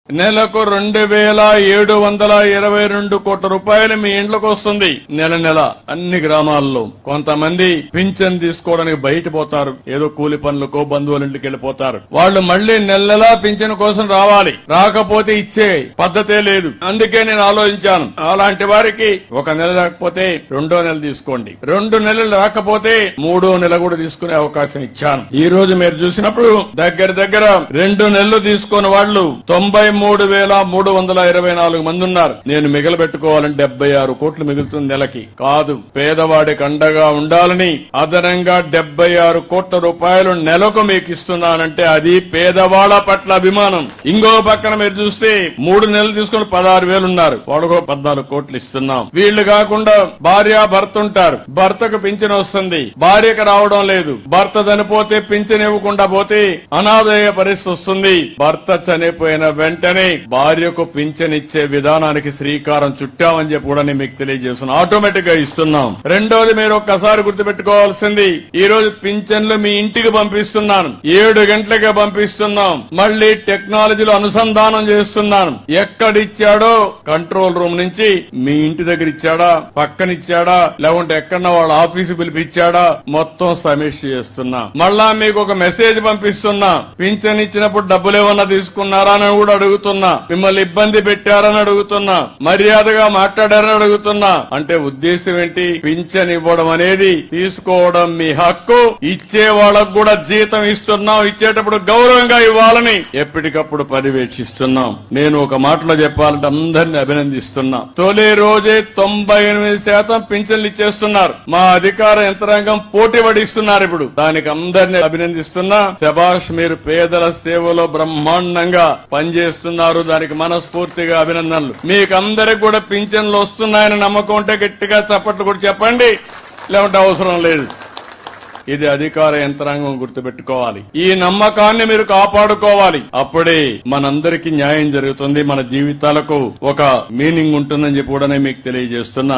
నెలకు 2,722 కోట్ల రూపాయలు మీ ఇంట్లోకి వస్తుంది నెల అన్ని గ్రామాల్లో. కొంతమంది పింఛన్ తీసుకోవడానికి బయట పోతారు, ఏదో కూలి పనులకో బంధువుల ఇంటికి వెళ్ళిపోతారు. వాళ్ళు మళ్లీ నెలలా పింఛన్ కోసం రావాలి, రాకపోతే ఇచ్చే పద్ధతే లేదు. అందుకే నేను ఆలోచించాను, అలాంటి వారికి ఒక నెల రాకపోతే 2వ నెల తీసుకోండి, 2 నెలలు రాకపోతే 3వ నెల కూడా తీసుకునే అవకాశం ఇచ్చాను. ఈ రోజు మీరు చూసినప్పుడు దగ్గర 2 నెలలు తీసుకున్న వాళ్ళు 93,324 మంది ఉన్నారు. నేను మిగలబెట్టుకోవాలంటే 76 కోట్లు మిగులుతుంది నెలకి. కాదు, పేదవాడికి అండగా ఉండాలని అదనంగా 76 కోట్ల రూపాయలు నెలకు మీకు ఇస్తున్నానంటే అది పేదవాళ్ల పట్ల అభిమానం. ఇంకో పక్కన మీరు చూస్తే 3 నెలలు తీసుకుని 16,000 ఉన్నారు, వాళ్ళకు 14 కోట్లు ఇస్తున్నాం. వీళ్లు కాకుండా భార్య భర్త ఉంటారు, భర్తకు పింఛన్ వస్తుంది, భార్యకు రావడం లేదు, భర్త చనిపోతే పింఛన్ ఇవ్వకుండా పోతే అనాథయ్యే పరిస్థితి వస్తుంది. భర్త చనిపోయిన వెంటనే భార్యకు పింఛన్ ఇచ్చే విధానానికి శ్రీకారం చుట్టామని చెప్పి కూడా నేను మీకు తెలియజేస్తున్నాం. ఆటోమేటిక్ గా ఇస్తున్నాం. రెండోది మీరు ఒక్కసారి గుర్తుపెట్టుకోవాల్సింది, ఈ రోజు పింఛన్లు మీ ఇంటికి పంపిస్తున్నాను, 7 గంటలకే పంపిస్తున్నాం. మళ్లీ టెక్నాలజీలో అనుసంధానం చేస్తున్నాను. ఎక్కడిచ్చాడో కంట్రోల్ రూమ్ నుంచి మీ ఇంటి దగ్గర ఇచ్చాడా, పక్కనిచ్చాడా, లేకుంటే ఎక్కడన్నా వాళ్ళ ఆఫీసు పిలిపించాడా, మొత్తం సమీక్ష చేస్తున్నా. మళ్ళా మీకు ఒక మెసేజ్ పంపిస్తున్నా, పింఛన్ ఇచ్చినప్పుడు డబ్బులు ఏమన్నా తీసుకున్నారా అని కూడా అడుగుతున్నా, మిమ్మల్ని ఇబ్బంది పెట్టారని అడుగుతున్నా, మర్యాదగా మాట్లాడారని అడుగుతున్నా. అంటే ఉద్దేశం ఏంటి? పింఛన్ ఇవ్వడం అనేది తీసుకోవడం మీ హక్కు, ఇచ్చే వాళ్ళకు కూడా జీతం ఇస్తున్నాం, ఇచ్చేటప్పుడు గౌరవంగా ఇవ్వాలని ఎప్పటికప్పుడు పర్యవేక్షిస్తున్నాం. నేను ఒక మాటలో చెప్పాలంటే అందరినీ అభినందిస్తున్నా. తొలి రోజే 98% పింఛన్లు ఇచ్చేస్తున్నారు. మా అధికార యంత్రాంగం పోటీ పడిస్తున్నారు. ఇప్పుడు దానికి అందరినీ అభినందిస్తున్నా. శభాష్, మీరు పేదల సేవలో బ్రహ్మాండంగా పనిచేస్తున్నారు, దానికి మనస్ఫూర్తిగా అభినందనలు. మీకందరికి కూడా పింఛన్లు వస్తున్నాయని నమ్మకం ఉంటే గట్టిగా చప్పట్లు కూడా చెప్పండి, లేకుంటే అవసరం లేదు. ఇది అధికార యంత్రాంగం గుర్తుపెట్టుకోవాలి. ఈ నమ్మకాన్ని మీరు కాపాడుకోవాలి. అప్పుడే మనందరికీ న్యాయం జరుగుతుంది, మన జీవితాలకు ఒక మీనింగ్ ఉంటుందని చెప్పి కూడా మీకు తెలియజేస్తున్నా.